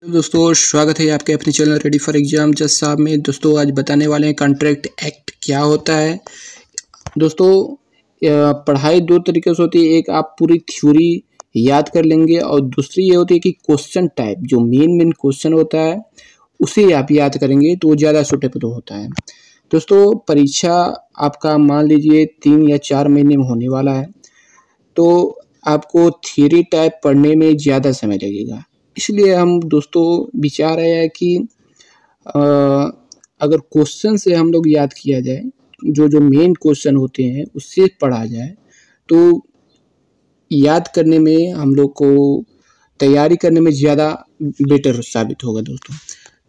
दोस्तों स्वागत है आपके अपने चैनल रेडी फॉर एग्जाम जज साहब में। दोस्तों आज बताने वाले हैं कॉन्ट्रैक्ट एक्ट क्या होता है। दोस्तों पढ़ाई दो तरीके से होती है, एक आप पूरी थ्योरी याद कर लेंगे और दूसरी ये होती है कि क्वेश्चन टाइप जो मेन क्वेश्चन होता है उसे आप याद करेंगे तो वो ज़्यादा सूटेबल होता है। दोस्तों परीक्षा आपका मान लीजिए 3 या 4 महीने में होने वाला है, तो आपको थ्योरी टाइप पढ़ने में ज़्यादा समय लगेगा। इसलिए हम दोस्तों विचार है कि अगर क्वेश्चन से हम लोग याद किया जाए, जो मेन क्वेश्चन होते हैं उससे पढ़ा जाए तो याद करने में हम लोग को तैयारी करने में ज़्यादा बेटर साबित होगा दोस्तों।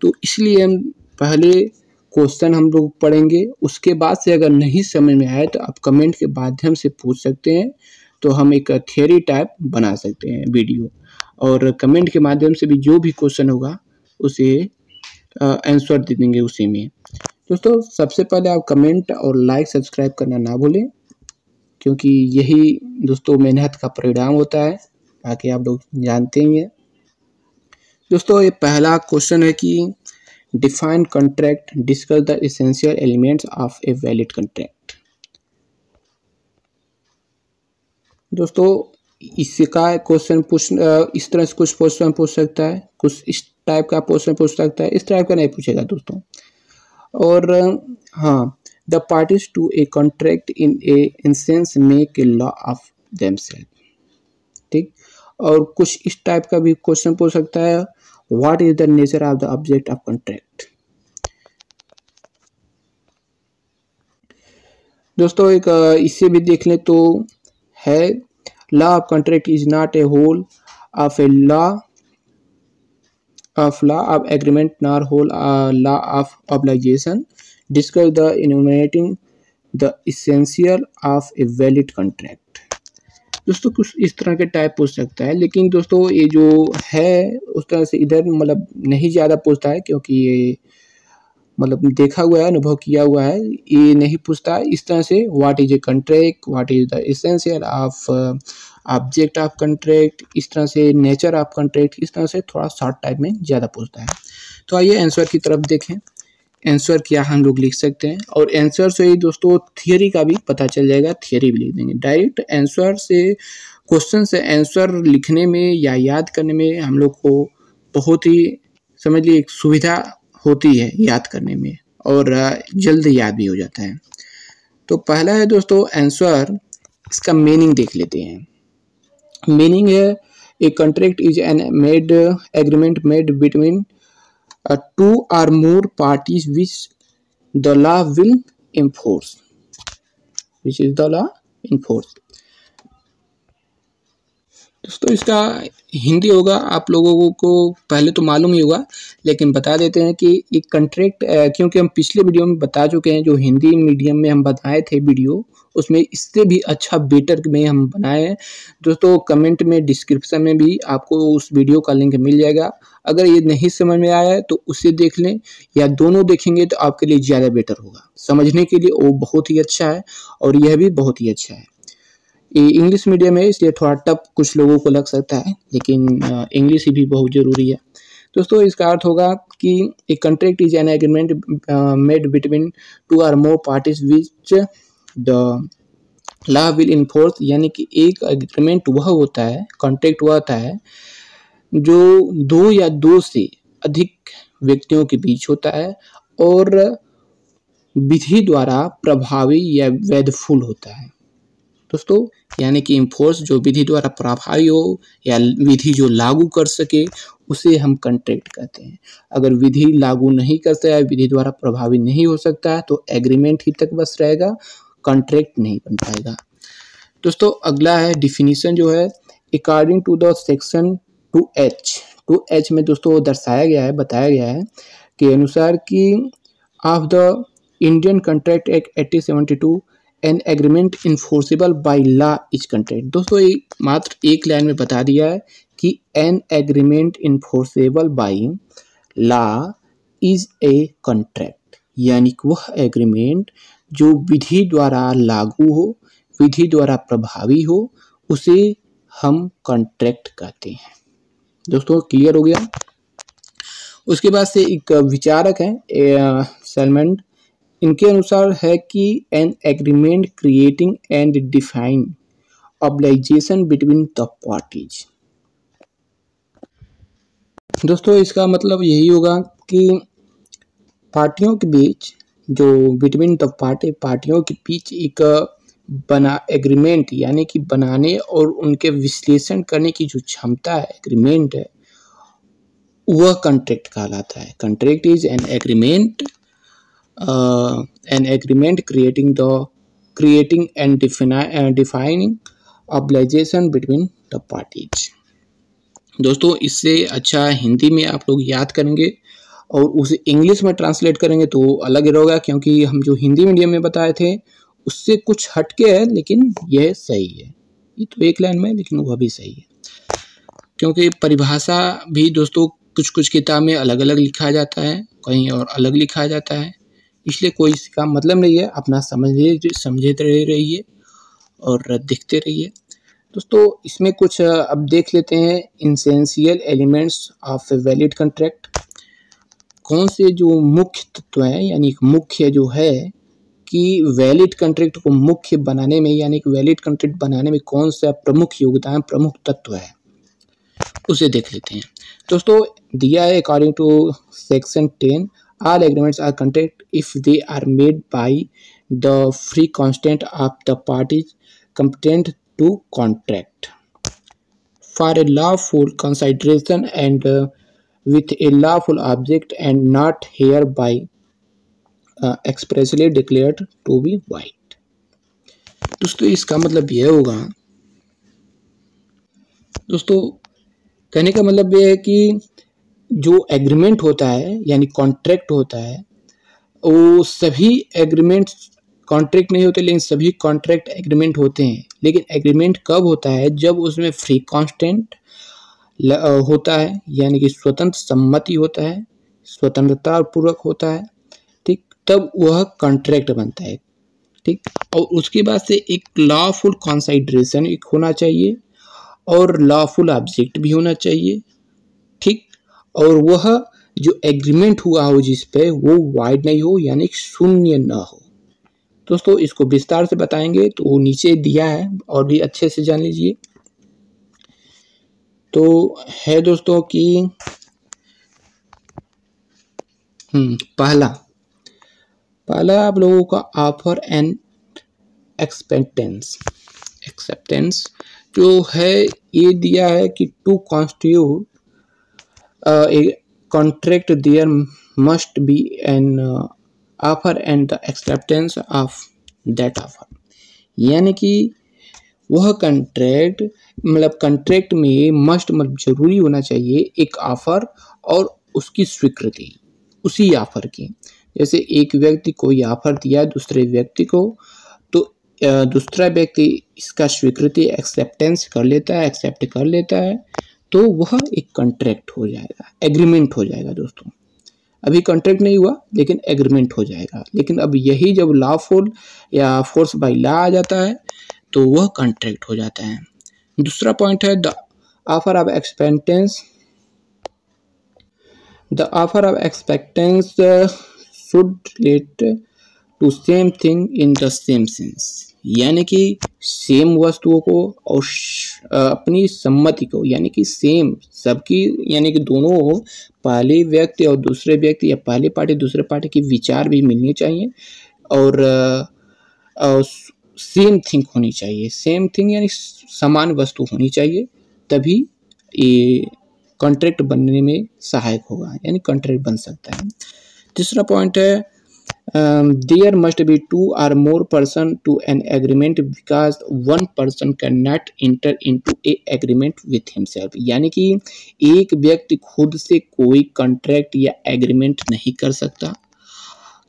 तो इसलिए हम पहले क्वेश्चन हम लोग पढ़ेंगे, उसके बाद से अगर नहीं समझ में आए तो आप कमेंट के माध्यम से पूछ सकते हैं, तो हम एक थ्योरी टाइप बना सकते हैं वीडियो, और कमेंट के माध्यम से भी जो भी क्वेश्चन होगा उसे आंसर दे देंगे उसी में। दोस्तों सबसे पहले आप कमेंट और लाइक सब्सक्राइब करना ना भूलें, क्योंकि यही दोस्तों मेहनत का परिणाम होता है, बाकी आप लोग जानते ही हैं। दोस्तों ये पहला क्वेश्चन है कि define contract, discuss the essential elements of a valid contract. दोस्तों इसका क्वेश्चन इस तरह से कुछ क्वेश्चन पूछ सकता है, कुछ इस टाइप का क्वेश्चन पूछ सकता है, इस टाइप का नहीं पूछेगा दोस्तों। और हाँ, the parties to a contract in a instance make a law of themselves, ठीक। और कुछ इस टाइप का भी क्वेश्चन पूछ सकता है, what is the nature of the object of contract. दोस्तों एक इससे भी देख लें तो है, law of contract is not a whole of a law of agreement nor whole law of obligation. Discuss the enumerating the essential of a valid contract. दोस्तों कुछ इस तरह के टाइप पूछ सकता है, लेकिन दोस्तों ये जो है उस तरह से इधर मतलब नहीं ज़्यादा पूछता है, क्योंकि ये मतलब देखा हुआ है, अनुभव किया हुआ है, ये नहीं पूछता इस तरह से what is a contract, what is the essential of object of contract, इस तरह से नेचर ऑफ कॉन्ट्रैक्ट, इस तरह से थोड़ा शॉर्ट टाइप में ज़्यादा पूछता है। तो आइए आंसर की तरफ देखें, आंसर क्या हम लोग लिख सकते हैं, और आंसर से ही दोस्तों थियरी का भी पता चल जाएगा, थियरी भी लिख देंगे। डायरेक्ट आंसर से क्वेश्चन से आंसर लिखने में या याद करने में हम लोग को बहुत ही समझ लीजिए एक सुविधा होती है याद करने में, और जल्द याद भी हो जाता है। तो पहला है दोस्तों आंसर, इसका मीनिंग देख लेते हैं। मीनिंग है a contract is an made agreement made between two or more parties which the law will enforce, which is the law enforce. दोस्तों इसका हिंदी होगा, आप लोगों को पहले तो मालूम ही होगा, लेकिन बता देते हैं कि एक कॉन्ट्रैक्ट, क्योंकि हम पिछले वीडियो में बता चुके हैं, जो हिंदी मीडियम में हम बनाए थे वीडियो, उसमें इससे भी अच्छा बेटर में हम बनाए हैं। दोस्तों कमेंट में डिस्क्रिप्शन में भी आपको उस वीडियो का लिंक मिल जाएगा, अगर ये नहीं समझ में आया है तो उसे देख लें, या दोनों देखेंगे तो आपके लिए ज़्यादा बेटर होगा। समझने के लिए वो बहुत ही अच्छा है और यह भी बहुत ही अच्छा है। ये इंग्लिश मीडियम है, इसलिए थोड़ा टफ कुछ लोगों को लग सकता है, लेकिन इंग्लिश ही भी बहुत ज़रूरी है। दोस्तों इसका अर्थ होगा कि a contract is an agreement made between two or more parties which the law will enforce, यानी कि एक एग्रीमेंट वह होता है, कॉन्ट्रैक्ट वह होता है जो दो या दो से अधिक व्यक्तियों के बीच होता है और विधि द्वारा प्रभावी या वैधफुल होता है। दोस्तों यानी कि इन्फोर्स जो विधि द्वारा प्रभावी हो या विधि जो लागू कर सके उसे हम कॉन्ट्रैक्ट कहते हैं। अगर विधि लागू नहीं कर सकता है, विधि द्वारा प्रभावी नहीं हो सकता है, तो एग्रीमेंट ही तक बस रहेगा, कॉन्ट्रैक्ट नहीं बन पाएगा। दोस्तों अगला है डिफिनीशन जो है, according to the section 2H में दोस्तों दर्शाया गया है, बताया गया है के अनुसार कि of the Indian contract act 1872 an agreement enforceable by law is contract. दोस्तों ये मात्र एक लाइन में बता दिया है कि an agreement enforceable by law is a contract, यानी कि वह एग्रीमेंट जो विधि द्वारा लागू हो, विधि द्वारा प्रभावी हो, उसे हम कॉन्ट्रैक्ट कहते हैं। दोस्तों क्लियर हो गया। उसके बाद से एक विचारक हैं सेलमन, इनके अनुसार है कि an agreement creating and define obligation between the parties. दोस्तों इसका मतलब यही होगा कि पार्टियों के बीच जो बिटवीन द पार्टियों के बीच एक बना एग्रीमेंट यानी कि बनाने और उनके विश्लेषण करने की जो क्षमता है, एग्रीमेंट है, वह कॉन्ट्रैक्ट कहलाता है। Contract is an agreement creating and defining obligation between the parties. दोस्तों इससे अच्छा हिंदी में आप लोग याद करेंगे और उसे इंग्लिश में ट्रांसलेट करेंगे तो अलग रहेगा, क्योंकि हम जो हिंदी मीडियम में बताए थे उससे कुछ हटके है, लेकिन यह सही है। ये तो एक लाइन में, लेकिन वह भी सही है, क्योंकि परिभाषा भी दोस्तों कुछ कुछ किताब में अलग अलग लिखा जाता है, कहीं और अलग लिखा जाता है, इसलिए कोई इसका मतलब नहीं है। अपना समझते रहिए और देखते रहिए। दोस्तों इसमें कुछ अब देख लेते हैं essential elements of a valid contract. कौन से जो मुख्य तत्व हैं, यानी मुख्य जो है कि वैलिड कॉन्ट्रैक्ट को मुख्य बनाने में, यानी कि वैलिड कॉन्ट्रैक्ट बनाने में कौन सा प्रमुख योगदान, प्रमुख तत्व है, उसे देख लेते हैं। दोस्तों दिया है according to section 10, all agreements are contract if they are made by the free consent of the parties competent to contract for a lawful consideration and with a lawful object and not hereby expressly declared to be void। दोस्तों इसका मतलब यह होगा, दोस्तों कहने का मतलब यह है कि जो एग्रीमेंट होता है यानी कॉन्ट्रैक्ट होता है, वो सभी एग्रीमेंट्स कॉन्ट्रैक्ट नहीं होते, लेकिन सभी कॉन्ट्रैक्ट एग्रीमेंट होते हैं। लेकिन एग्रीमेंट कब होता है? जब उसमें फ्री कॉन्स्टेंट होता है, यानी कि स्वतंत्र सम्मति होता है, स्वतंत्रता पूर्वक होता है, ठीक, तब वह कॉन्ट्रैक्ट बनता है, ठीक। और उसके बाद से एक लॉफुल कंसिडरेशन एक होना चाहिए और लॉफुल ऑब्जेक्ट भी होना चाहिए, ठीक। और वह जो एग्रीमेंट हुआ हो जिस पे, वो वाइड नहीं हो, यानी शून्य न हो। दोस्तों इसको विस्तार से बताएंगे तो वो नीचे दिया है और भी अच्छे से जान लीजिए। तो है दोस्तों कि पहला आप लोगों का ऑफर एंड एक्सेप्टेंस जो है, ये दिया है कि to constitute a contract there must be an offer and the acceptance of that offer. यानी कि वह कॉन्ट्रैक्ट, मतलब कॉन्ट्रैक्ट में मस्ट मतलब जरूरी होना चाहिए एक ऑफर और उसकी स्वीकृति उसी ऑफर की। जैसे एक व्यक्ति कोई ऑफर दिया दूसरे व्यक्ति को, तो दूसरा व्यक्ति इसका स्वीकृति एक्सेप्टेंस कर लेता है, एक्सेप्ट कर लेता है, तो वह एक कॉन्ट्रैक्ट हो जाएगा, एग्रीमेंट हो जाएगा। दोस्तों अभी कॉन्ट्रैक्ट नहीं हुआ लेकिन एग्रीमेंट हो जाएगा। लेकिन अब यही जब लॉफुल या फोर्स बाय लॉ आ जाता है तो वह कॉन्ट्रैक्ट हो जाता है। दूसरा पॉइंट है the offer of expectance. The offer of expectance should relate to same thing in the same sense. यानी कि सेम वस्तुओं को और अपनी सम्मति को, यानी कि सेम सबकी, यानी कि दोनों पहले व्यक्ति और दूसरे व्यक्ति या पहले पार्टी दूसरे पार्टी की विचार भी मिलनी चाहिए और सेम थिंग होनी चाहिए। सेम थिंग यानी समान वस्तु होनी चाहिए, तभी ये कॉन्ट्रैक्ट बनने में सहायक होगा, यानी कॉन्ट्रैक्ट बन सकता है। तीसरा पॉइंट है there must be two or more person to an agreement because one person cannot enter into a agreement with himself। यानी कि एक व्यक्ति खुद से कोई कॉन्ट्रैक्ट या एग्रीमेंट नहीं कर सकता,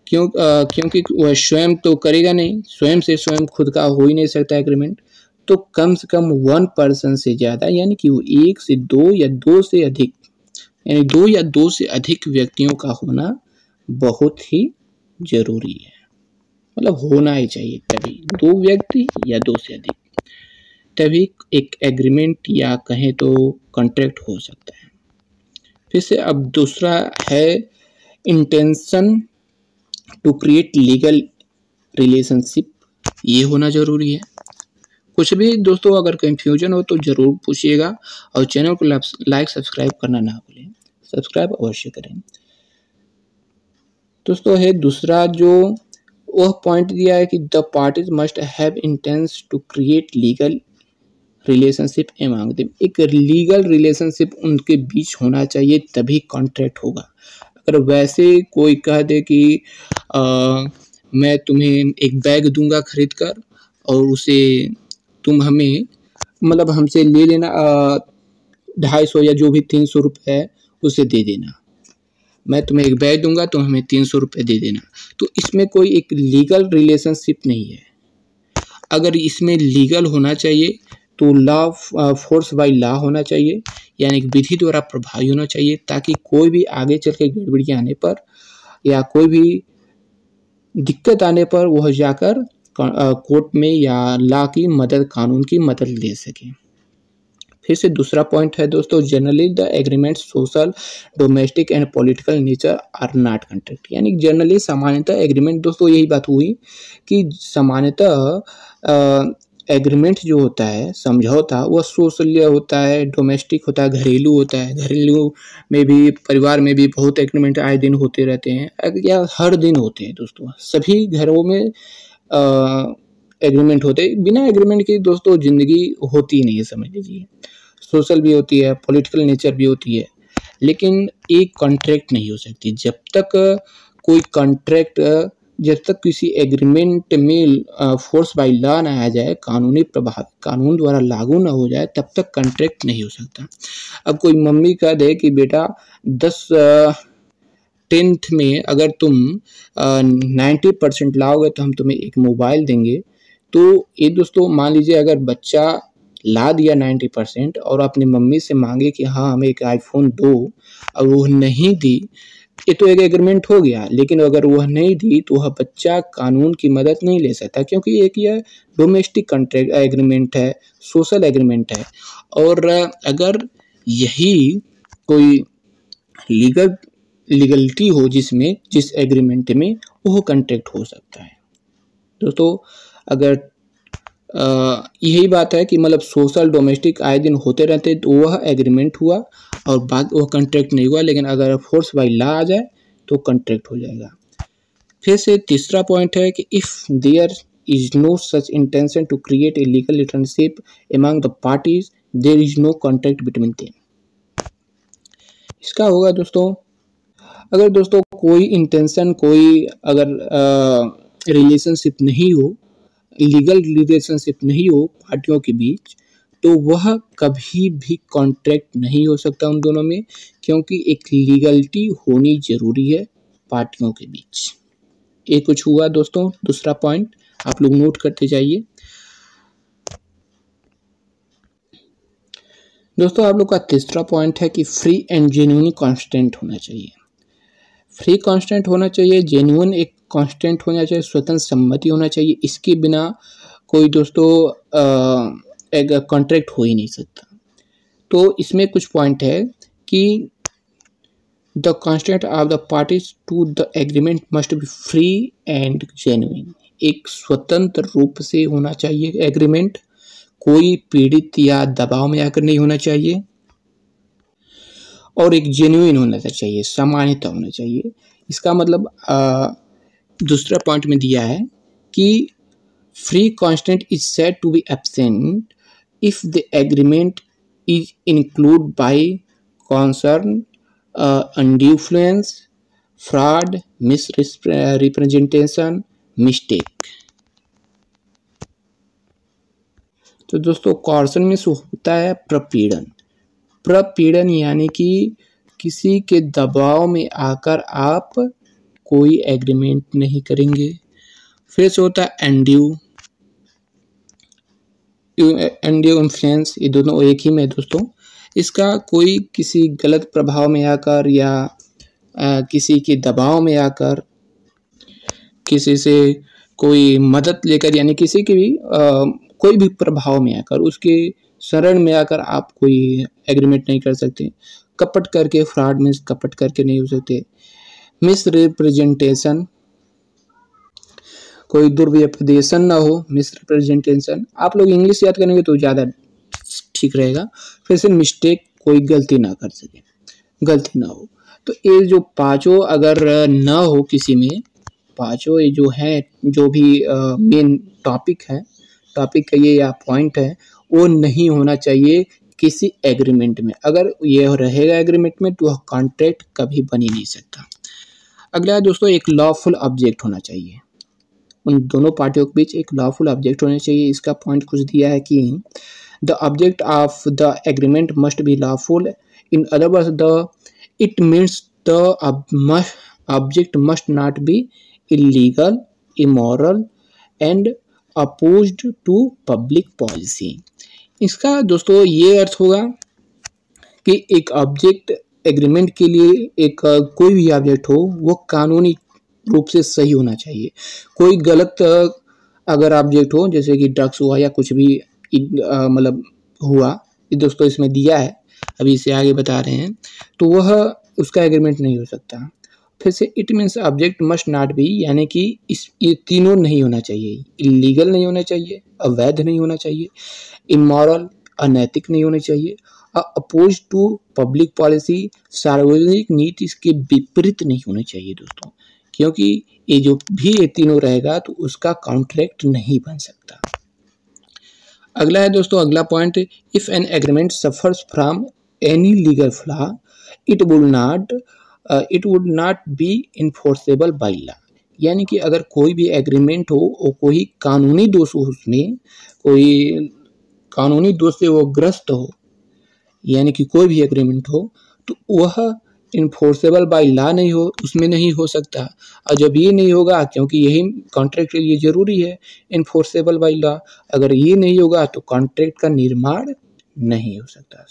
क्योंकि वह स्वयं तो करेगा नहीं, स्वयं से स्वयं खुद का हो ही नहीं सकता एग्रीमेंट। तो कम से कम वन पर्सन से ज़्यादा, यानी कि वो एक से दो या दो से अधिक, यानी दो या दो से अधिक व्यक्तियों का होना बहुत ही जरूरी है, मतलब होना ही चाहिए। तभी दो व्यक्ति या दो से अधिक, तभी एक एग्रीमेंट या कहें तो कॉन्ट्रैक्ट हो सकता है। फिर से अब दूसरा है intention to create legal relationship, ये होना जरूरी है। कुछ भी दोस्तों अगर कंफ्यूजन हो तो ज़रूर पूछिएगा और चैनल को लाइक सब्सक्राइब करना ना भूलें, सब्सक्राइब अवश्य करें। दोस्तों है दूसरा जो वह पॉइंट दिया है कि the parties must have intents to create legal relationship among them, एक लीगल रिलेशनशिप उनके बीच होना चाहिए तभी कॉन्ट्रैक्ट होगा। अगर वैसे कोई कह दे कि मैं तुम्हें एक बैग दूंगा खरीद कर और उसे तुम हमें मतलब हमसे ले लेना 250 या जो भी 300 रुपये है उसे दे देना, मैं तुम्हें एक बैग दूंगा तो हमें 300 रुपये दे देना, तो इसमें कोई एक लीगल रिलेशनशिप नहीं है। अगर इसमें लीगल होना चाहिए तो लॉ फोर्स बाय लॉ होना चाहिए, यानी कि विधि द्वारा प्रभावी होना चाहिए, ताकि कोई भी आगे चल के गड़बड़ियाँ आने पर या कोई भी दिक्कत आने पर वह जाकर कोर्ट में या लॉ की मदद, कानून की मदद ले सके। फिर से दूसरा पॉइंट है दोस्तों, generally the agreement social domestic and political nature are not contract, यानी जनरली सामान्यतः एग्रीमेंट दोस्तों यही बात हुई कि सामान्यतः एग्रीमेंट जो होता है समझौता वह सोशल होता है, डोमेस्टिक होता है, घरेलू होता है। घरेलू में भी परिवार में भी बहुत एग्रीमेंट आए दिन होते रहते हैं या हर दिन होते हैं दोस्तों, सभी घरों में एग्रीमेंट होते हैं। बिना एग्रीमेंट के दोस्तों ज़िंदगी होती ही नहीं है, समझ लीजिए। सोशल भी होती है, पॉलिटिकल नेचर भी होती है, लेकिन एक कॉन्ट्रैक्ट नहीं हो सकती जब तक कोई कॉन्ट्रैक्ट, जब तक किसी एग्रीमेंट में फोर्स बाय लॉ ना आ जाए, कानूनी प्रभाव कानून द्वारा लागू ना हो जाए, तब तक कॉन्ट्रैक्ट नहीं हो सकता। अब कोई मम्मी कह दे कि बेटा 10th में अगर तुम 90% लाओगे तो हम तुम्हें एक मोबाइल देंगे, तो ये दोस्तों मान लीजिए अगर बच्चा ला दिया 90% और अपनी मम्मी से मांगे कि हाँ हमें एक आईफोन दो, और वो नहीं दी, ये तो एक एग्रीमेंट हो गया। लेकिन अगर वह नहीं दी तो वह बच्चा कानून की मदद नहीं ले सकता, क्योंकि एक यह डोमेस्टिक कॉन्ट्रैक्ट एग्रीमेंट है, सोशल एग्रीमेंट है। और अगर यही कोई लीगलिटी हो जिस एग्रीमेंट में, वो कॉन्ट्रैक्ट हो सकता है दोस्तों। अगर यही बात है कि मतलब सोशल डोमेस्टिक आए दिन होते रहते तो वह एग्रीमेंट हुआ और बाद वह कॉन्ट्रैक्ट नहीं हुआ, लेकिन अगर फोर्स बाय लॉ आ जाए तो कॉन्ट्रैक्ट हो जाएगा। फिर से तीसरा पॉइंट है कि if there is no such intention to create a legal relationship among the parties, there is no contract between them. इसका होगा दोस्तों, अगर दोस्तों कोई इंटेंशन, कोई अगर रिलेशनशिप नहीं हो, लीगल रिलेशनशिप नहीं हो पार्टियों के बीच, तो वह कभी भी कॉन्ट्रैक्ट नहीं हो सकता उन दोनों में, क्योंकि एक लीगलिटी होनी जरूरी है पार्टियों के बीच। ये कुछ हुआ दोस्तों दूसरा पॉइंट, आप लोग नोट करते जाइए। दोस्तों आप लोग का तीसरा पॉइंट है कि फ्री एंड जेन्युइन कांस्टेंट होना चाहिए। फ्री कांस्टेंट होना चाहिए, जेन्युइन एक कांस्टेंट होना चाहिए, स्वतंत्र सम्मति होना चाहिए। इसके बिना कोई दोस्तों एक कॉन्ट्रैक्ट हो ही नहीं सकता। तो इसमें कुछ पॉइंट है कि the consent of the parties to the agreement must be free and genuine, एक स्वतंत्र रूप से होना चाहिए एग्रीमेंट, कोई पीड़ित या दबाव में आकर नहीं होना चाहिए, और एक जेन्युइन होना चाहिए, सामान्यता होना चाहिए। इसका मतलब दूसरा पॉइंट में दिया है कि free consent is said to be absent if the agreement is induced by coercion, undue influence, fraud, misrepresentation, mistake. तो दोस्तों कॉर्सन में होता है प्रपीड़न। प्रपीड़न यानी कि किसी के दबाव में आकर आप कोई एग्रीमेंट नहीं करेंगे। फिर से होता है एंड्यू इन्फ्लुएंस, ये दोनों एक ही में दोस्तों। इसका कोई किसी गलत प्रभाव में आकर या किसी के दबाव में आकर, किसी से कोई मदद लेकर, यानी किसी की भी कोई भी प्रभाव में आकर, उसके शरण में आकर आप कोई एग्रीमेंट नहीं कर सकते। कपट करके, फ्रॉड मीन्स कपट करके नहीं हो सकते। मिस रिप्रेजेंटेशन, कोई दुर्व्यपदेशन ना हो, मिस रिप्रेजेंटेशन। आप लोग इंग्लिश याद करेंगे तो ज़्यादा ठीक रहेगा। फिर से मिस्टेक, कोई गलती ना कर सके, गलती ना हो। तो ये जो पांचों अगर ना हो किसी में, पांचों ये जो है, जो भी मेन टॉपिक है, टॉपिक का ये या पॉइंट है, वो नहीं होना चाहिए किसी एग्रीमेंट में। अगर ये रहेगा एग्रीमेंट में तो वह कॉन्ट्रैक्ट कभी बन ही नहीं सकता। अगला है दोस्तों, एक लॉफुल ऑब्जेक्ट होना चाहिए। उन दोनों पार्टियों के बीच एक लॉफुल ऑब्जेक्ट होना चाहिए। इसका पॉइंट कुछ दिया है कि the object of the agreement must be lawful. In other words, the it means the object must not be illegal, immoral and opposed to public policy. इसका दोस्तों ये अर्थ होगा कि एक ऑब्जेक्ट एग्रीमेंट के लिए, एक कोई भी ऑब्जेक्ट हो वो कानूनी रूप से सही होना चाहिए। कोई गलत अगर ऑब्जेक्ट हो, जैसे कि ड्रग्स हुआ या कुछ भी मतलब हुआ, ये दोस्तों इसमें दिया है, अभी इसे आगे बता रहे हैं, तो वह उसका एग्रीमेंट नहीं हो सकता। फिर से it means object must not B, यानी कि ये तीनों नहीं होना चाहिए। इलीगल नहीं होना चाहिए, अवैध नहीं होना चाहिए, इमोरल अनैतिक नहीं होना चाहिए, अपोज टू पब्लिक पॉलिसी सार्वजनिक नीति इसके विपरीत नहीं होना चाहिए दोस्तों। क्योंकि ये जो भी ये तीनों रहेगा तो उसका कॉन्ट्रैक्ट नहीं बन सकता। अगला है दोस्तों, अगला point, if an agreement suffers from any legal flaw it would not be enforceable by law. यानी कि अगर कोई भी एग्रीमेंट हो और कोई कानूनी दोष हो, उसमें कोई कानूनी दोष से वो ग्रस्त हो, यानी कि कोई भी एग्रीमेंट हो, तो वह इन्फोर्सेबल बाय लॉ नहीं हो, उसमें नहीं हो सकता। और जब ये नहीं होगा, क्योंकि यही कॉन्ट्रैक्ट के लिए जरूरी है इन्फोर्सेबल बाय लॉ, अगर ये नहीं होगा तो कॉन्ट्रैक्ट का निर्माण नहीं हो सकता।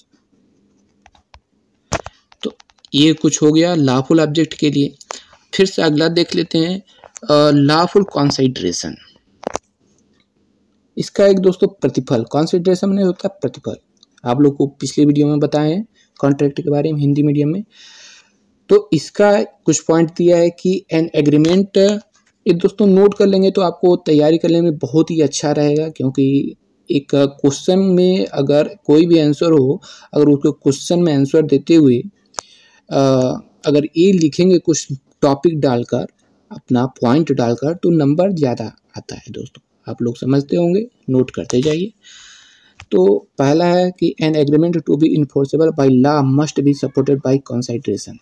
तो ये कुछ हो गया लॉफुल ऑब्जेक्ट के लिए। फिर से अगला देख लेते हैं, लॉफुल कंसिडरेशन। इसका एक दोस्तों प्रतिफल, कंसिडरेशन नहीं होता प्रतिफल, आप लोग को पिछले वीडियो में बताए हैं कॉन्ट्रैक्ट के बारे में हिंदी मीडियम में। तो इसका कुछ पॉइंट दिया है कि एन एग्रीमेंट, ये दोस्तों नोट कर लेंगे तो आपको तैयारी करने में बहुत ही अच्छा रहेगा। क्योंकि एक क्वेश्चन में अगर कोई भी आंसर हो, अगर उसको क्वेश्चन में आंसर देते हुए अगर ये लिखेंगे कुछ टॉपिक डालकर, अपना पॉइंट डालकर, तो नंबर ज़्यादा आता है दोस्तों। आप लोग समझते होंगे, नोट करते जाइए। तो पहला है कि an agreement to be enforceable by law must be supported by consideration.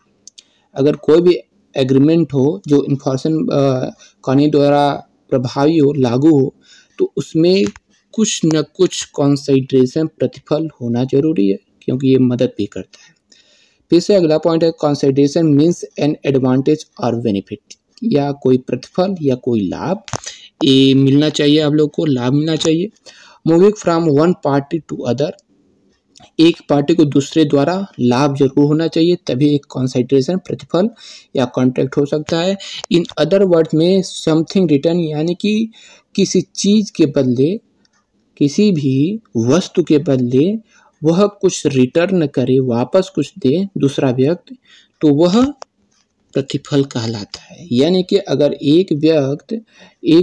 अगर कोई भी एग्रीमेंट हो जो इन्फोर्सन कानून द्वारा प्रभावी हो, लागू हो, तो उसमें कुछ न कुछ कंसिडरेशन प्रतिफल होना जरूरी है, क्योंकि ये मदद भी करता है। फिर से अगला पॉइंट है, कंसिडरेशन मीन्स एन एडवांटेज और बेनिफिट, या कोई प्रतिफल या कोई लाभ ये मिलना चाहिए, आप लोग को लाभ मिलना चाहिए। Moving from one party to other, एक पार्टी को दूसरे द्वारा लाभ जरूर होना चाहिए, तभी एक कंसिडरेशन प्रतिफल या कॉन्ट्रैक्ट हो सकता है। इन अदर वर्ड में समथिंग रिटर्न, यानी कि किसी चीज के बदले, किसी भी वस्तु के बदले वह कुछ रिटर्न करे, वापस कुछ दे दूसरा व्यक्ति, तो वह प्रतिफल कहलाता है। यानी कि अगर एक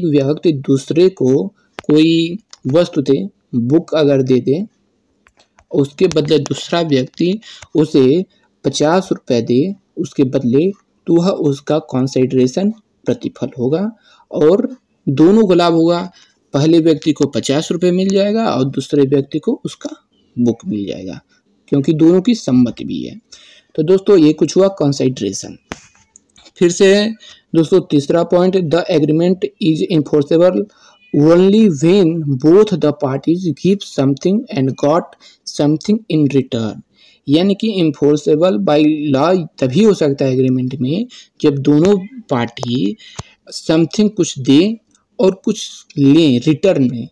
व्यक्ति दूसरे को कोई वस्तु दे, बुक अगर दे दे, उसके बदले दूसरा व्यक्ति उसे 50 रुपये दे उसके बदले, तो वह उसका कंसिडरेशन प्रतिफल होगा और दोनों को लाभ होगा। पहले व्यक्ति को 50 रुपये मिल जाएगा और दूसरे व्यक्ति को उसका बुक मिल जाएगा, क्योंकि दोनों की सम्मति भी है। तो दोस्तों ये कुछ हुआ कंसिडरेशन। फिर से दोस्तों तीसरा point, the agreement is enforceable only when both the parties give something and got something in return. यानी कि इन्फोर्सेबल बाय लॉ तभी हो सकता है एग्रीमेंट में जब दोनों पार्टी समथिंग कुछ दे और कुछ लें रिटर्न में,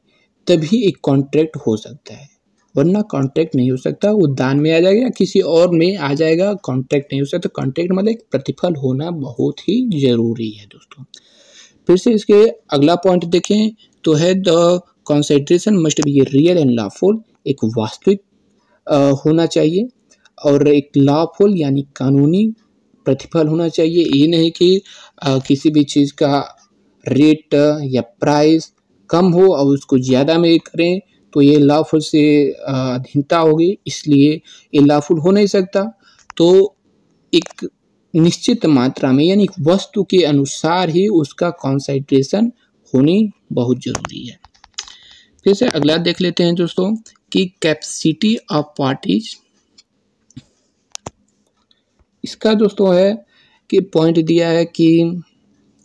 तभी एक कॉन्ट्रैक्ट हो सकता है, वरना कॉन्ट्रैक्ट नहीं हो सकता। वो दान में आ जाएगा या किसी और में आ जाएगा, कॉन्ट्रैक्ट नहीं हो सकता। कॉन्ट्रैक्ट मतलब एक प्रतिफल होना बहुत ही जरूरी है दोस्तों। फिर से इसके अगला पॉइंट देखें तो है the consideration must be real and lawful, एक वास्तविक होना चाहिए और एक लॉफुल यानी कानूनी प्रतिफल होना चाहिए। ये नहीं कि किसी भी चीज़ का रेट या प्राइस कम हो और उसको ज़्यादा में करें तो ये लॉफुल से अधीनता होगी, इसलिए ये लॉफुल हो नहीं सकता। तो एक निश्चित मात्रा में यानी वस्तु के अनुसार ही उसका कॉन्सेंट्रेशन होनी बहुत ज़रूरी है। फिर से अगला देख लेते हैं दोस्तों कि कैपेसिटी ऑफ पार्टीज। इसका दोस्तों है कि पॉइंट दिया है कि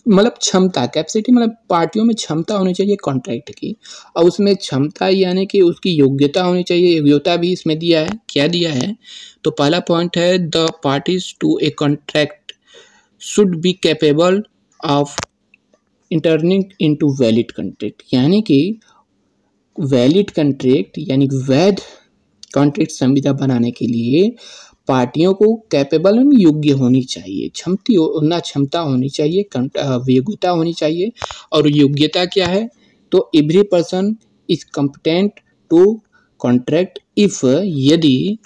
मतलब क्षमता, कैपेसिटी मतलब पार्टियों में क्षमता होनी चाहिए कॉन्ट्रैक्ट की, और उसमें क्षमता यानी कि उसकी योग्यता होनी चाहिए। योग्यता भी इसमें दिया है। क्या दिया है? तो पहला पॉइंट है the parties to a contract should be capable of entering into valid contract, यानी कि वैलिड कॉन्ट्रैक्ट यानी वैध कॉन्ट्रैक्ट संविदा बनाने के लिए पार्टियों को कैपेबल में योग्य होनी चाहिए, क्षमता होनी चाहिए, योग्यता होनी चाहिए। और योग्यता क्या है? तो every person is competent to contract if, यदि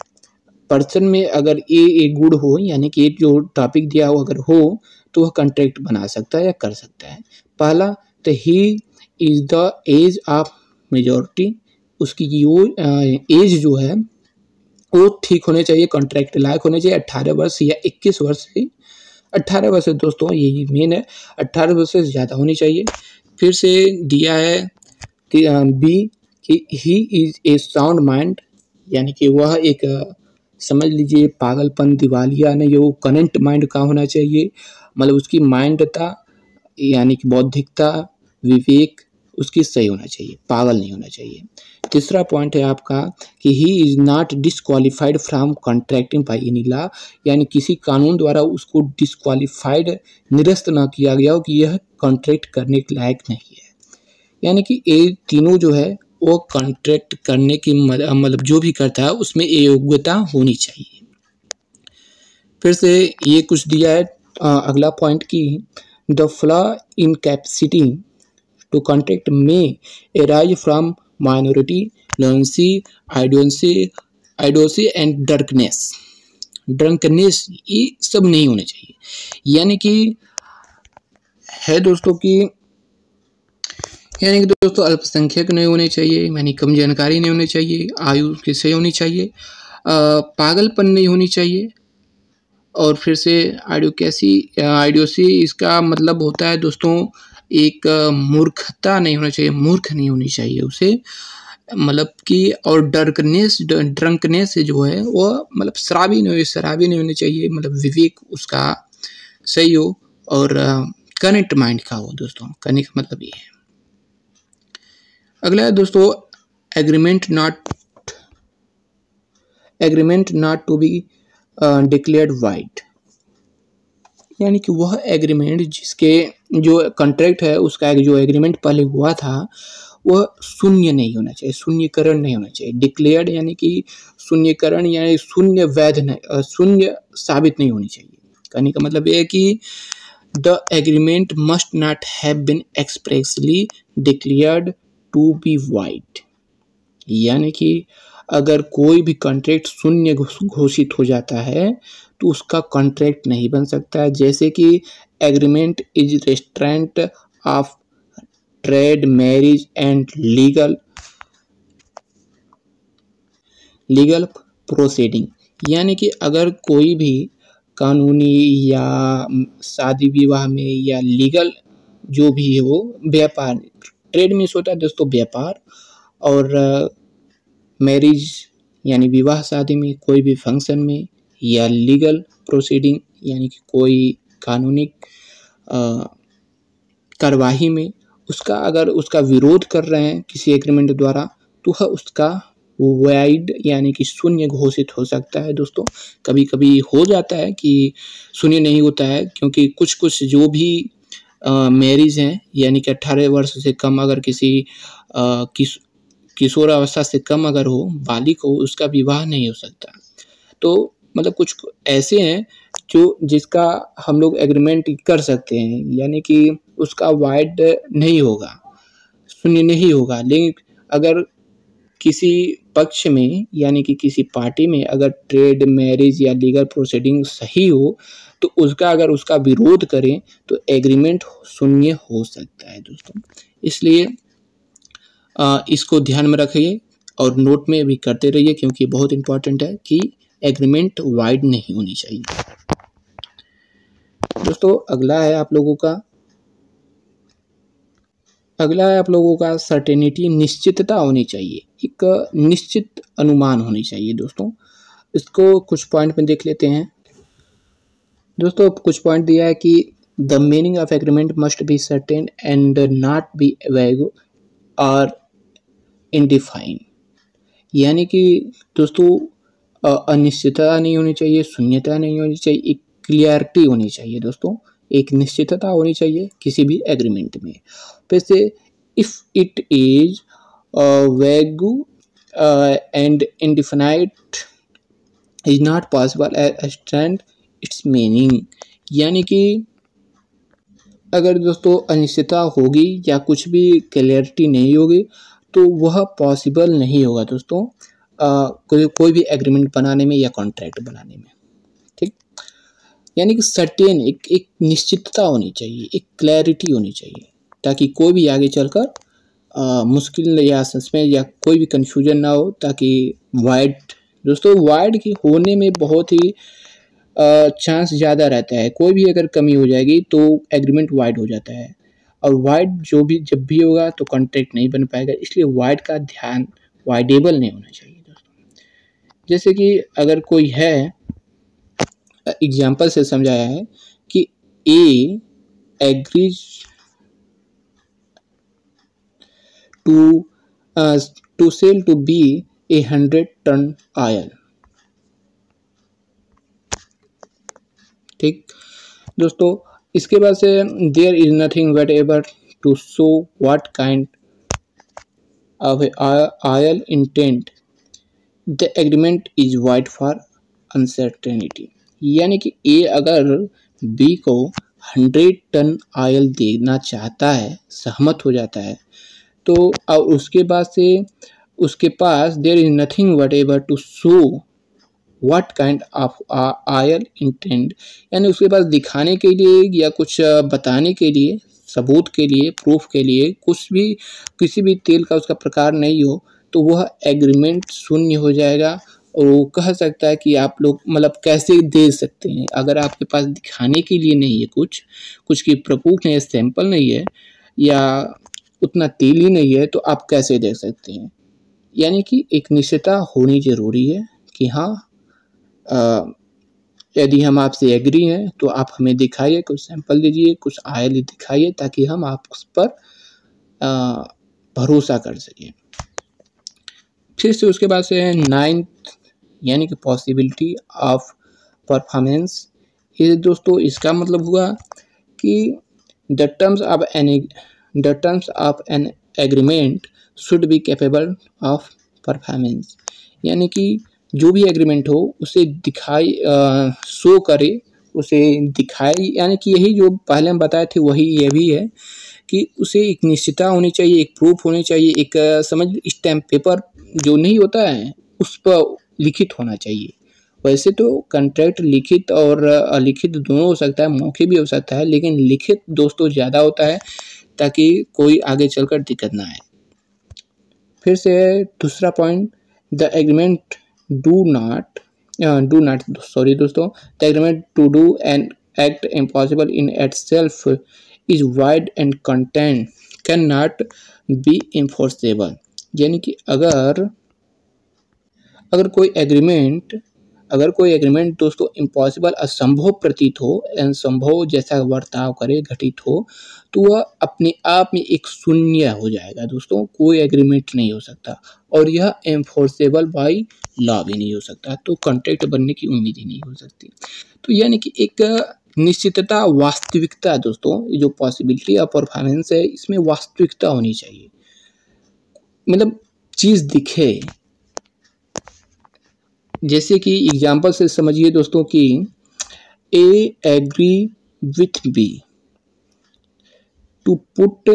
पर्सन में अगर ये गुण हो यानी कि जो टॉपिक दिया हो अगर हो तो वह कॉन्ट्रैक्ट बना सकता है या कर सकता है। पहला तो ही is the age of majority, उसकी एज जो है वो ठीक होने चाहिए, कॉन्ट्रैक्ट लायक होने चाहिए। 18 वर्ष या 21 वर्ष से 18 वर्ष दोस्तों यही मेन है, 18 वर्ष से ज़्यादा होनी चाहिए। फिर से दिया है कि बी कि he is a sound mind, यानी कि वह एक समझ लीजिए पागलपन, दिवालिया नहीं, वो करेंट माइंड का होना चाहिए, मतलब उसकी माइंडता यानी कि बौद्धिकता, विवेक उसकी सही होना चाहिए, पागल नहीं होना चाहिए। तीसरा पॉइंट है आपका कि he is not disqualified from contracting by any law, यानी किसी कानून द्वारा उसको डिसक्वालीफाइड, निरस्त ना किया गया हो कि यह कॉन्ट्रैक्ट करने के लायक नहीं है। यानी कि ये तीनों जो है वो कॉन्ट्रैक्ट करने की मतलब जो भी करता है उसमें योग्यता होनी चाहिए। फिर से ये कुछ दिया है अगला पॉइंट की the flaw in capacity to contract में arise from minority, lunacy, idiocy and drunkenness, ये सब नहीं होने चाहिए। यानी कि है दोस्तों कि अल्पसंख्यक नहीं होने चाहिए, यानी कम जानकारी नहीं होनी चाहिए, आयु की सही होनी चाहिए, पागलपन नहीं होनी चाहिए। और फिर से आइडियोसी इसका मतलब होता है दोस्तों एक मूर्खता नहीं होना चाहिए, मूर्ख नहीं होनी चाहिए उसे, मतलब कि और ड्रंकनेस जो है वो मतलब शराबी नहीं होनी चाहिए, मतलब विवेक उसका सही हो और करेंट माइंड का हो दोस्तों। करने का मतलब ये है। अगला है दोस्तों agreement not to be declared void, यानी कि वह एग्रीमेंट जिसके जो कॉन्ट्रैक्ट है उसका जो एग्रीमेंट पहले हुआ था वह शून्य नहीं होना चाहिए, शून्यकरण नहीं होना चाहिए। डिक्लेयर्ड यानी कि शून्यकरण यानी शून्य वैध नहीं, शून्य साबित नहीं होनी चाहिए। कहने का मतलब यह है कि the agreement must not have been expressly declared to be void, यानी कि अगर कोई भी कॉन्ट्रैक्ट शून्य घोषित हो जाता है तो उसका कॉन्ट्रैक्ट नहीं बन सकता है। जैसे कि agreement is restaurant of trade, marriage and legal proceeding, यानी कि अगर कोई भी कानूनी या शादी विवाह में या लीगल जो भी है वो व्यापार, ट्रेड मीन्स होता है दोस्तों व्यापार, और मैरिज यानी विवाह शादी में, कोई भी फंक्शन में, या लीगल प्रोसीडिंग यानी कि कोई कानूनी कार्यवाही में उसका अगर उसका विरोध कर रहे हैं किसी एग्रीमेंट द्वारा तो वह उसका वाइड यानी कि शून्य घोषित हो सकता है दोस्तों। कभी कभी हो जाता है कि शून्य नहीं होता है, क्योंकि कुछ जो भी मैरिज हैं यानी कि 18 वर्ष से कम अगर किसी किशोर अवस्था से कम अगर हो, बालिग हो, उसका विवाह नहीं हो सकता। तो मतलब कुछ ऐसे हैं जो जिसका हम लोग एग्रीमेंट कर सकते हैं, यानी कि उसका वाइड नहीं होगा, शून्य नहीं होगा। लेकिन अगर किसी पक्ष में यानी कि किसी पार्टी में अगर ट्रेड, मैरिज या लीगल प्रोसीडिंग सही हो तो उसका अगर उसका विरोध करें तो एग्रीमेंट शून्य हो सकता है दोस्तों। इसलिए इसको ध्यान में रखिए और नोट में भी करते रहिए, क्योंकि बहुत इंपॉर्टेंट है कि एग्रीमेंट वाइड नहीं होनी चाहिए। दोस्तों अगला है आप लोगों का सर्टेनिटी, निश्चितता होनी चाहिए, एक निश्चित अनुमान होनी चाहिए दोस्तों। इसको कुछ पॉइंट में देख लेते हैं। दोस्तों कुछ पॉइंट दिया है कि the meaning of agreement must be certain and not be वैग और इनडिफाइन, यानी कि दोस्तों अनिश्चितता नहीं होनी चाहिए, शून्यता नहीं होनी चाहिए, एक क्लियरिटी होनी चाहिए दोस्तों, एक निश्चितता होनी चाहिए किसी भी एग्रीमेंट में। वैसे इफ इट इज वैग and indefinite is not possible understand it's meaning, यानी कि अगर दोस्तों अनिश्चितता होगी या कुछ भी क्लियरिटी नहीं होगी तो वह पॉसिबल नहीं होगा दोस्तों कोई भी एग्रीमेंट बनाने में या कॉन्ट्रैक्ट बनाने में। ठीक, यानी कि सर्टेन एक निश्चितता होनी चाहिए, एक क्लैरिटी होनी चाहिए, ताकि कोई भी आगे चलकर मुश्किल या सस्पेंस या कोई भी कन्फ्यूजन ना हो, ताकि वाइड दोस्तों वाइड की होने में बहुत ही चांस ज़्यादा रहता है। कोई भी अगर कमी हो जाएगी तो एग्रीमेंट वाइड हो जाता है, और वाइड जब भी होगा तो कॉन्ट्रैक्ट नहीं बन पाएगा। इसलिए वाइड का ध्यान, वाइडेबल नहीं होना चाहिए दोस्तों। जैसे कि अगर कोई है, एग्जाम्पल से समझाया है कि A agrees to sell to B 100 ton oil. ठीक दोस्तों, इसके बाद से there is nothing whatever to show what kind of oil intent the agreement is void for uncertainty, यानी कि ए अगर बी को 100 टन ऑयल देना चाहता है, सहमत हो जाता है, तो और उसके बाद से उसके पास there is nothing whatever to show what kind of oil intended, यानी उसके पास दिखाने के लिए या कुछ बताने के लिए, सबूत के लिए, प्रूफ के लिए कुछ भी, किसी भी तेल का उसका प्रकार नहीं हो, तो वह एग्रीमेंट शून्य हो जाएगा। और वो कह सकता है कि आप लोग मतलब कैसे दे सकते हैं, अगर आपके पास दिखाने के लिए नहीं है, कुछ की प्रूफ नहीं है, सैंपल नहीं है, या उतना तेल ही नहीं है, तो आप कैसे दे सकते हैं। यानी कि एक निश्चितता होनी जरूरी है कि हाँ, यदि हम आपसे एग्री हैं तो आप हमें दिखाइए, कुछ सैंपल दीजिए, कुछ आयल दिखाइए, ताकि हम आप उस पर भरोसा कर सकें। फिर से उसके बाद से 9th यानी कि पॉसिबिलिटी ऑफ परफॉर्मेंस। ये दोस्तों इसका मतलब हुआ कि the terms of an agreement should be capable of performance, यानी कि जो भी एग्रीमेंट हो उसे दिखाई शो करे, उसे दिखाए, यानी कि यही जो पहले हम बताए थे वही ये भी है कि उसे एक निश्चितता होनी चाहिए, एक प्रूफ होनी चाहिए, एक समझ स्टैम्प पेपर जो नहीं होता है उस पर लिखित होना चाहिए। वैसे तो कॉन्ट्रैक्ट लिखित और अलिखित दोनों हो सकता है, मौखिक भी हो सकता है, लेकिन लिखित दोस्तों ज़्यादा होता है ताकि कोई आगे चलकर दिक्कत ना आए। फिर से दूसरा पॉइंट, द एग्रीमेंट दोस्तों, the agreement to do an act impossible in itself is wide and content cannot be enforceable, यानी कि अगर कोई एग्रीमेंट दोस्तों इम्पॉसिबल, असंभव प्रतीत हो, असंभव जैसा बर्ताव करे, घटित हो, तो वह अपने आप में एक शून्य हो जाएगा दोस्तों, कोई एग्रीमेंट नहीं हो सकता, और यह एनफोर्सेबल बाय लॉ भी नहीं हो सकता, तो कॉन्ट्रैक्ट बनने की उम्मीद ही नहीं हो सकती। तो यानी कि एक निश्चितता, वास्तविकता दोस्तों, ये जो पॉसिबिलिटी ऑफ परफॉर्मेंस है इसमें वास्तविकता होनी चाहिए, मतलब चीज़ दिखे। जैसे कि एग्जाम्पल से समझिए दोस्तों कि A agree with B to put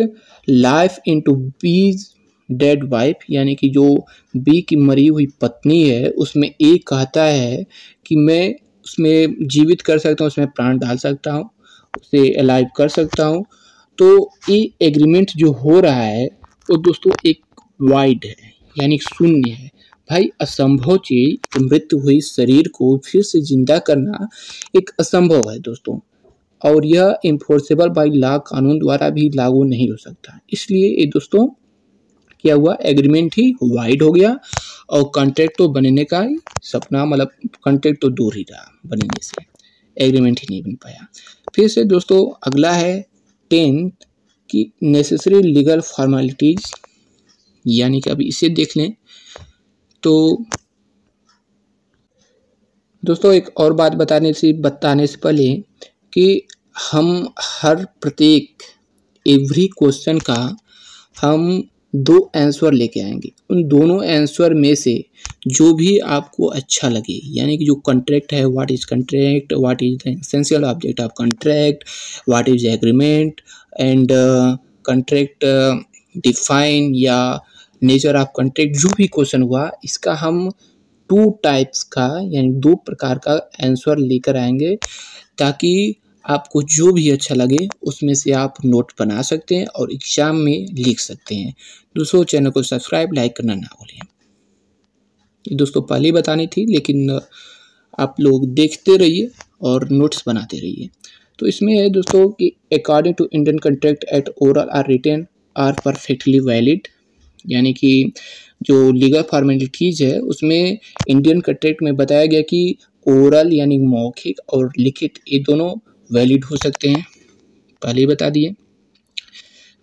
life into B's dead wife यानी कि जो बी की मरी हुई पत्नी है, उसमें ए कहता है कि मैं उसमें जीवित कर सकता हूँ, उसमें प्राण डाल सकता हूँ, उसे अलाइव कर सकता हूँ। तो ये एग्रीमेंट जो हो रहा है वो दोस्तों एक वाइड है यानी शून्य है। भाई असंभव चीज, मृत्यु हुई शरीर को फिर से जिंदा करना एक असंभव है दोस्तों, और यह इन्फोर्सेबल बाय लॉ, कानून द्वारा भी लागू नहीं हो सकता। इसलिए ये दोस्तों क्या हुआ, एग्रीमेंट ही वाइड हो गया और कॉन्ट्रैक्ट तो बनने का ही सपना, मतलब कॉन्ट्रैक्ट तो दूर ही रहा बनने से, एग्रीमेंट ही नहीं बन पाया। फिर से दोस्तों अगला है 10 की नेसेसरी लीगल फॉर्मेलिटीज, यानी कि अभी इसे देख लें। तो दोस्तों एक और बात बताने से पहले कि हम हर प्रत्येक एवरी क्वेश्चन का हम 2 आंसर लेके आएंगे। उन दोनों आंसर में से जो भी आपको अच्छा लगे, यानी कि जो कॉन्ट्रैक्ट है, what is contract, what is the essential object of contract, what is agreement and contract define या नेचर ऑफ कॉन्ट्रैक्ट, जो भी क्वेश्चन हुआ इसका हम 2 टाइप्स का यानी 2 प्रकार का आंसर लेकर आएंगे, ताकि आपको जो भी अच्छा लगे उसमें से आप नोट बना सकते हैं और एग्जाम में लिख सकते हैं। दोस्तों चैनल को सब्सक्राइब, लाइक करना ना भूलें। ये दोस्तों पहले ही बतानी थी, लेकिन आप लोग देखते रहिए और नोट्स बनाते रहिए। तो इसमें है दोस्तों कि according to Indian contract act oral or written are perfectly valid, यानी कि जो लीगल फॉर्मेलिटीज है उसमें इंडियन कॉन्ट्रैक्ट में बताया गया कि ओरल यानी मौखिक और लिखित ये दोनों वैलिड हो सकते हैं, पहले ही बता दिए।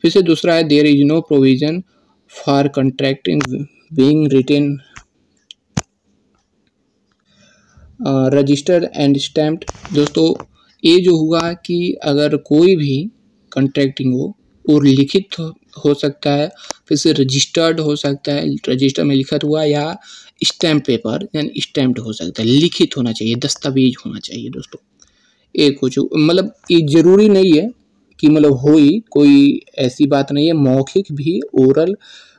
फिर से दूसरा है there is no provision for contracting being written registered and stamped. दोस्तों ये जो हुआ कि अगर कोई भी कॉन्ट्रैक्टिंग हो और लिखित हो सकता है, फिर से रजिस्टर्ड हो सकता है, रजिस्टर में लिखा हुआ, या स्टैम्प पेपर यानी स्टैम्प्ड हो सकता है। लिखित होना चाहिए, दस्तावेज होना चाहिए दोस्तों। एक कुछ मतलब ये जरूरी नहीं है कि मतलब हो ही, कोई ऐसी बात नहीं है, मौखिक भी ओरल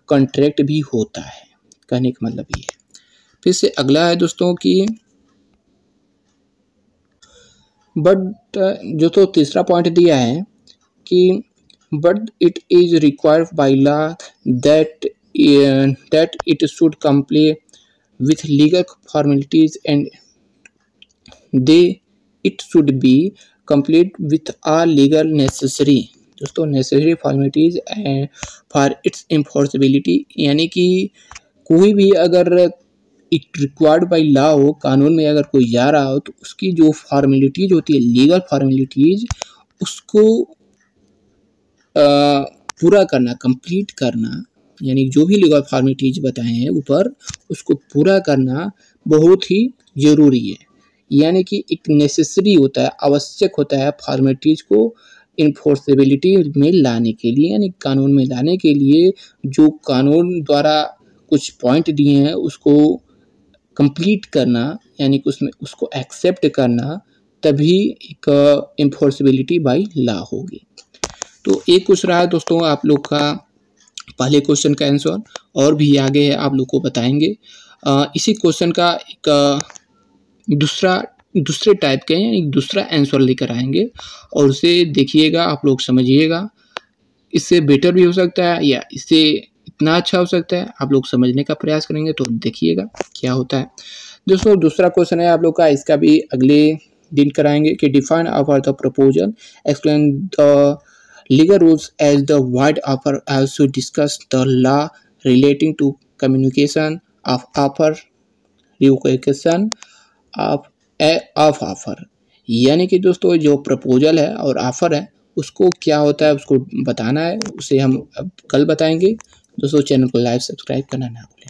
कॉन्ट्रैक्ट भी होता है, कहने का मतलब ये है। फिर से अगला है दोस्तों कि बट जो तो तीसरा पॉइंट दिया है कि but it is required by law that it should comply with legal formalities and they it should be complete with all legal necessary. दोस्तों नेसेसरी फॉर्मेलिटीज फॉर इट्स इन्फोर्सेबिलिटी, यानी कि कोई भी अगर इट रिक्वायर्ड बाई लॉ हो, कानून में अगर कोई जा रहा हो तो उसकी जो फॉर्मेलिटीज होती है, लीगल फॉर्मेलिटीज, उसको पूरा करना, कंप्लीट करना, यानी जो भी लीगल फॉर्मेलिटीज बताए हैं ऊपर उसको पूरा करना बहुत ही जरूरी है। यानी कि एक नेसेसरी होता है, आवश्यक होता है फॉर्मेलिटीज को इन्फोर्सेबिलिटी में लाने के लिए, यानी कानून में लाने के लिए जो कानून द्वारा कुछ पॉइंट दिए हैं उसको कंप्लीट करना, यानी कि उसमें उसको एक्सेप्ट करना, तभी एक इन्फोर्सेबिलिटी बाय लॉ होगी। तो एक कुछ रहा दोस्तों आप लोग का पहले क्वेश्चन का आंसर, और भी आगे है आप लोग को बताएंगे। इसी क्वेश्चन का एक दूसरे टाइप के एक दूसरा आंसर लेकर आएंगे और उसे देखिएगा, आप लोग समझिएगा। इससे बेटर भी हो सकता है या इससे इतना अच्छा हो सकता है, आप लोग समझने का प्रयास करेंगे तो देखिएगा क्या होता है। दोस्तों दूसरा क्वेश्चन है आप लोग का, इसका भी अगले दिन कराएंगे कि define offer the proposal, explain the legal rules as the void offer, also discuss the law relating to communication of offer, revocation of offer. यानी कि दोस्तों जो प्रपोजल है और ऑफर है उसको क्या होता है उसको बताना है, उसे हम अब कल बताएंगे। दोस्तों चैनल को लाइक सब्सक्राइब करना ना भूलें।